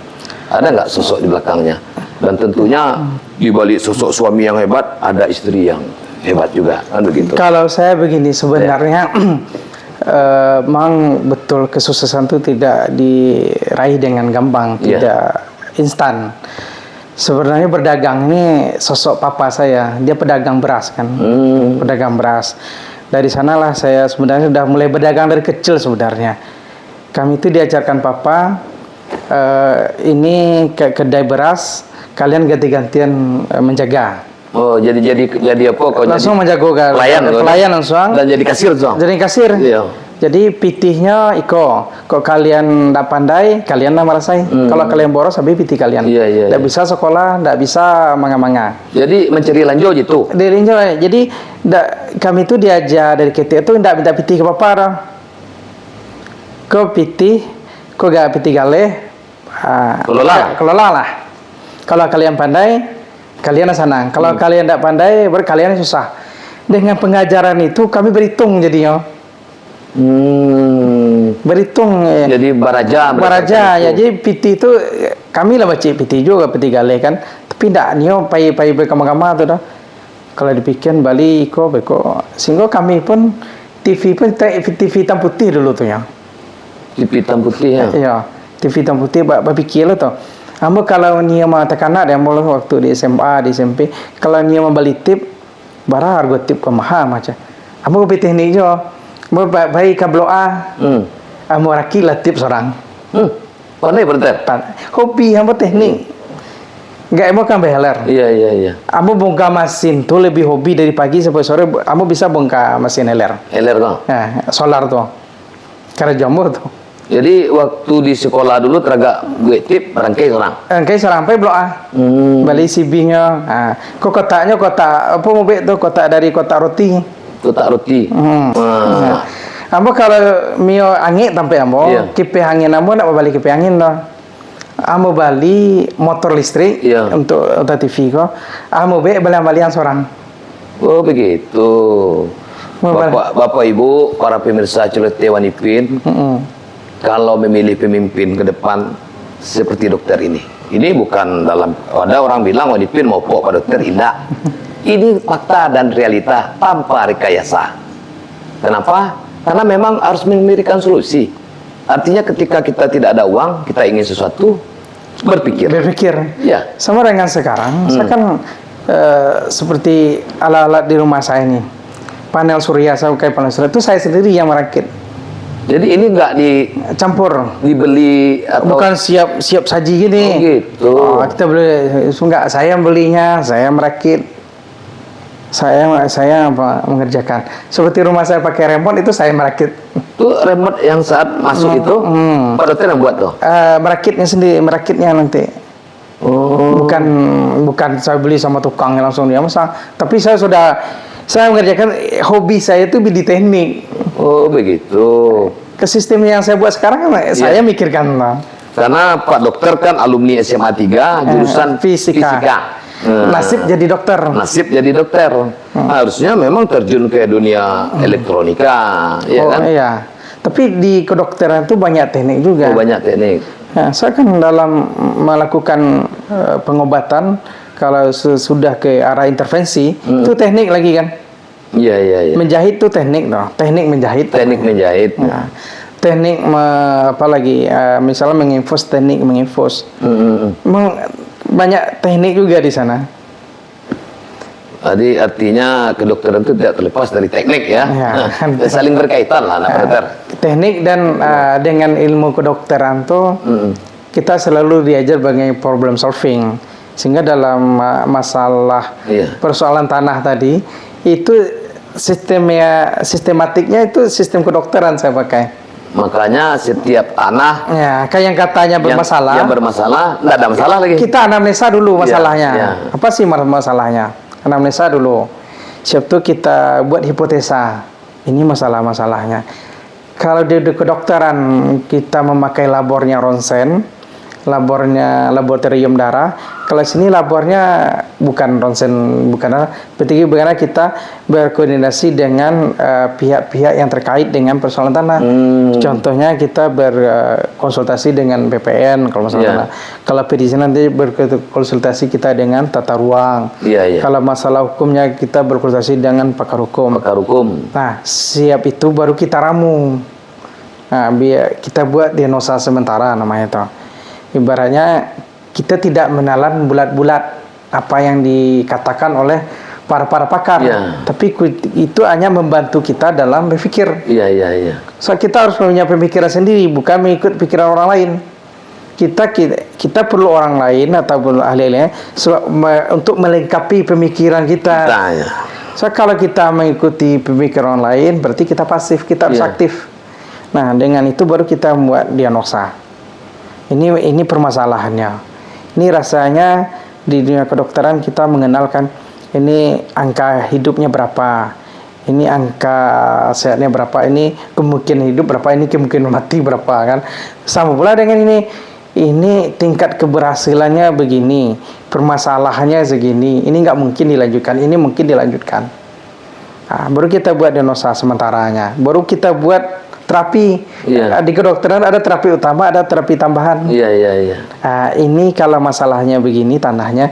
Ada nggak sosok di belakangnya? Dan tentunya di balik sosok suami yang hebat ada istri yang hebat juga, kan begitu? Kalau saya begini sebenarnya, memang betul kesuksesan itu tidak diraih dengan gampang, tidak instan. Sebenarnya berdagang ini sosok papa saya, dia pedagang beras kan, pedagang beras. Dari sanalah saya sebenarnya sudah mulai berdagang dari kecil sebenarnya. Kami itu diajarkan papa, ini ke kedai beras, kalian ganti-gantian menjaga. Oh, jadi apa? Kau langsung jadi menjaga pelayan langsung. Dan jadi kasir dong. Jadi kasir. Iya. Jadi pitihnya iko. Kok kalian tidak pandai, kalian lah merasai. Kalau kalian boros, habis pitih kalian. Iya. Tidak bisa sekolah, tidak bisa manga-manga. Jadi mencari lanjut gitu. Jadi kami itu diajar dari kecil itu tidak minta pitih ke papa dah. Kau pitih, kau gak pitih galeh. Kelola lah. Kalau kalian pandai, kalian senang. Kalau kalian tidak pandai, kalian susah. Dengan pengajaran itu kami berhitung jadinya. Berhitung. Jadi baraja ya. Jadi PT itu kami lah baca PT juga PT Gale kan. Tapi tidak nio pai berkama-kama tu dah. Kalau dipikir Bali beko. Sehingga kami pun TV pun TV hitam putih dulu tu ya. TV hitam putih ya. Ya, TV hitam putih berpikir lah tu. Ambo kalau nia mah tekanak dia mula waktu di SMA, di SMP, kalau nia mah balik tip bara harga tip kemahal macam. Ambo be teknik jo. Ambo baik kablo A. Ambo rakit lah tip seorang. Pandai berter. Hobi ambo teknik. Enggak ambo kan beheler. Iya. Ambo bongkar mesin tu lebih hobi dari pagi sampai sore. Ambo bisa bongkar mesin heler. Heler kau? Solar tu. Karena jamur tu. Jadi waktu di sekolah dulu teraga gue tip rangkai seorang. Rangkai sampai blok A. Balik sibingnya. Kok kotaknya kotak apa mau tu kotak dari kotak roti. Kotak roti. Ambo kalau mio angin sampai ambo, kipas angin ambo nak balik kipas angin dah. Ambo bali motor listrik untuk TV ko. Ambo balian seorang. Oh begitu. Bapak Ibu, para pemirsa Celoteh Wanipin. Kalau memilih pemimpin ke depan seperti dokter ini bukan dalam ada orang bilang Wanipin mau Pak dokter tidak. Ini fakta dan realita tanpa rekayasa. Kenapa? Karena memang harus memberikan solusi. Artinya ketika kita tidak ada uang, kita ingin sesuatu, berpikir. Ya. Sama dengan sekarang, saya kan seperti alat-alat di rumah saya ini, panel surya, saya pakai panel surya itu saya sendiri yang merakit. Jadi ini nggak dicampur, dibeli atau bukan siap saji gini. Oh gitu. Kita beli, enggak, saya belinya, saya merakit, saya mengerjakan. Seperti rumah saya pakai remote itu saya merakit. Itu remote yang saat masuk itu, Pak dokter yang buat tuh? Merakitnya sendiri, merakitnya nanti. Bukan saya beli sama tukang langsung dia masang. Tapi saya mengerjakan hobi saya itu di teknik. Oh begitu. Ke sistem yang saya buat sekarang saya mikirkan. Karena Pak dokter kan alumni SMA 3 jurusan fisika. Nasib jadi dokter. Harusnya memang terjun ke dunia elektronika, ya kan? Iya. Tapi di kedokteran itu banyak teknik juga. Banyak teknik. Saya kan dalam melakukan pengobatan, kalau sudah ke arah intervensi, itu teknik lagi kan? Iya. Menjahit itu teknik, teknik menjahit. Teknik apa lagi? Misalnya menginfus, teknik menginfus. Banyak teknik juga di sana. Jadi artinya kedokteran itu tidak terlepas dari teknik ya. Saling berkaitan lah, dokter. Teknik dan dengan ilmu kedokteran tuh kita selalu diajar bagaimana problem solving. Sehingga dalam masalah persoalan tanah tadi itu sistematiknya itu sistem kedokteran saya pakai. Makanya setiap tanah kayak yang katanya bermasalah, yang bermasalah, tidak ada masalah lagi. Kita anamnesa dulu masalahnya. Apa sih masalahnya? Anamnesa dulu. Siap itu kita buat hipotesa. Ini masalahnya. Kalau di kedokteran kita memakai labornya ronsen, laboratorium darah. Kalau sini labornya bukan ronsen, berarti bagaimana kita berkoordinasi dengan pihak-pihak yang terkait dengan persoalan tanah. Contohnya kita berkonsultasi dengan BPN kalau masalah tanah. Kalau perizinan nanti berkonsultasi kita dengan tata ruang. Kalau masalah hukumnya kita berkonsultasi dengan pakar hukum. Nah, siap itu baru kita ramu. Nah, biar kita buat diagnosa sementara namanya itu. Ibaratnya kita tidak menelan bulat-bulat apa yang dikatakan oleh para pakar, tapi itu hanya membantu kita dalam berpikir. So kita harus punya pemikiran sendiri, bukan mengikut pikiran orang lain. Kita perlu orang lain atau ahli-ahli untuk melengkapi pemikiran kita. So kalau kita mengikuti pemikiran orang lain, berarti kita pasif, kita harus aktif. Nah, dengan itu baru kita membuat diagnosa. Ini permasalahannya. Ini rasanya di dunia kedokteran kita mengenalkan ini angka hidupnya berapa, ini angka sehatnya berapa, ini kemungkinan hidup berapa, ini kemungkinan mati berapa kan. Sama pula dengan ini tingkat keberhasilannya begini, permasalahannya segini, ini nggak mungkin dilanjutkan, ini mungkin dilanjutkan. Baru kita buat diagnosa sementaranya. Baru kita buat terapi. Di kedokteran ada terapi utama, ada terapi tambahan. Ini kalau masalahnya begini tandanya,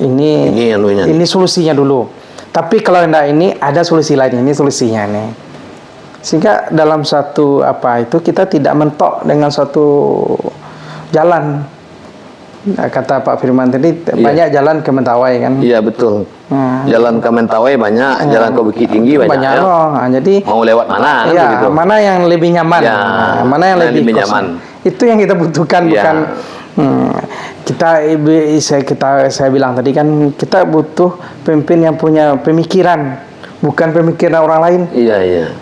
ini solusinya dulu. Tapi kalau enggak ini ada solusi lain. Ini solusinya nih. Sehingga dalam satu kita tidak mentok dengan suatu jalan. Kata Pak Firman tadi banyak jalan ke Mentawai kan? Iya betul. Jalan ke Mentawai banyak, jalan ke Bukit Tinggi banyak. Jadi mau lewat mana? Gitu. Mana yang lebih nyaman? Mana yang lebih nyaman? Itu yang kita butuhkan, bukan saya bilang tadi kan kita butuh pemimpin yang punya pemikiran, bukan pemikiran orang lain.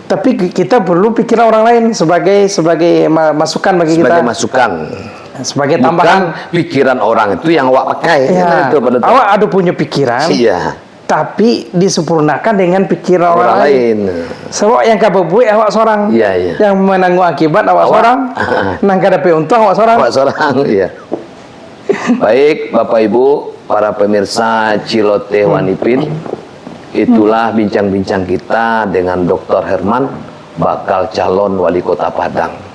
Tapi kita perlu pikiran orang lain sebagai masukan bagi kita. Sebagai masukan. Sebagai tambahan. Bukan pikiran orang itu yang awak pakai. Awak ada punya pikiran. Tapi disempurnakan dengan pikiran orang lain. Sebab yang kabar buat awak seorang. Yang menanggung akibat awak seorang. Nang dapat untung awak seorang. Baik Bapak Ibu, para pemirsa Cilote Wanipin, itulah bincang-bincang kita dengan Dr. Herman, bakal calon wali kota Padang.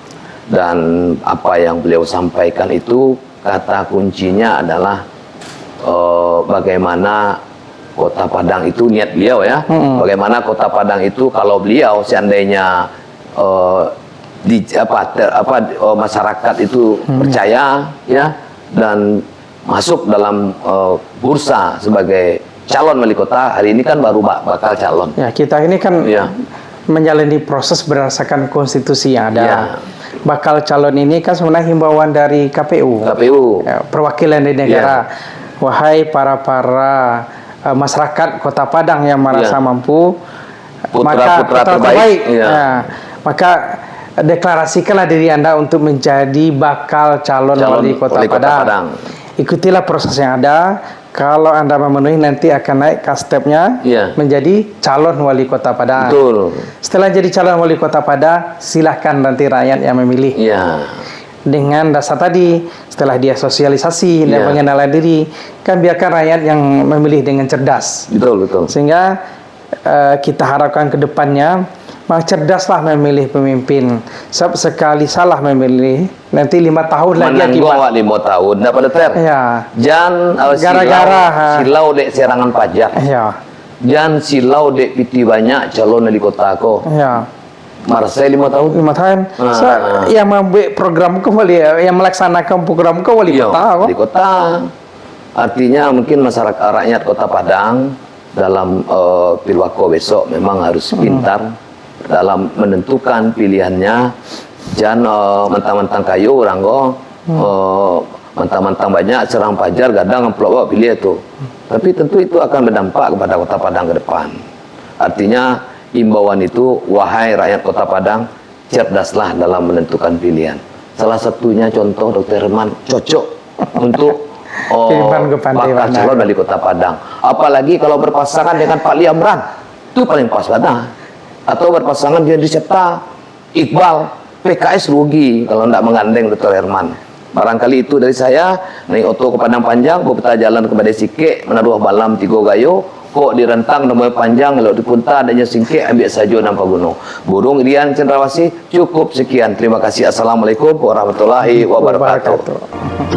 Dan apa yang beliau sampaikan itu, kata kuncinya adalah bagaimana kota Padang itu, niat beliau ya, bagaimana kota Padang itu kalau beliau seandainya masyarakat itu percaya ya, dan masuk dalam bursa sebagai calon wali kota. Hari ini kan baru bakal calon. Ya, kita ini kan menjalani proses berdasarkan konstitusi yang ada. Bakal calon ini kan sebenarnya himbauan dari KPU. Perwakilan dari negara. Wahai para masyarakat Kota Padang yang merasa mampu, putra terbaik. Maka deklarasikanlah diri Anda untuk menjadi bakal calon wali kota Padang. Ikutilah proses yang ada. Kalau Anda memenuhi, nanti akan naik ke stepnya menjadi calon wali kota Padang. Setelah jadi calon wali kota Padang, silahkan nanti rakyat yang memilih. Dengan dasar tadi, setelah dia sosialisasi dan pengenalan diri, kan biarkan rakyat yang memilih dengan cerdas. Sehingga kita harapkan ke depannya, cerdaslah memilih pemimpin. Sebab sekali salah memilih, nanti 5 tahun lagi akibat. 5 tahun dapat ter. Gara-gara silau dek serangan pajak. Jangan silau dek piti banyak calon wali kota ko. Marsai 5 tahun. 5 tahun. Yang membuat program kembali, yang melaksanakan program ke wali kota. Wali kota. Artinya mungkin masyarakat rakyat Kota Padang dalam Pilwako besok memang harus pintar dalam menentukan pilihannya. Jangan mentang-mentang kayu orang mentang-mentang banyak serang pajar gadang pelok pilih itu. Tapi tentu itu akan berdampak kepada Kota Padang ke depan. Artinya imbauan itu, wahai rakyat Kota Padang, cerdaslah dalam menentukan pilihan. Salah satunya contoh Dr. Herman cocok untuk bakal calon wali Kota Padang. Apalagi kalau berpasangan dengan Pak Liamran, itu paling pas banget. Atau berpasangan dia Serta Iqbal, PKS rugi kalau tidak menggandeng Dr. Herman. Barangkali itu dari saya. Naik oto ke Padang Panjang, berpeta jalan kepada Sike, menaruh balam 3 gayo, kok direntang namanya panjang, kalau di punta adanya singke, ambil saja nampak gunung. Burung Rian Cendrawasih, cukup sekian. Terima kasih. Assalamualaikum warahmatullahi wabarakatuh.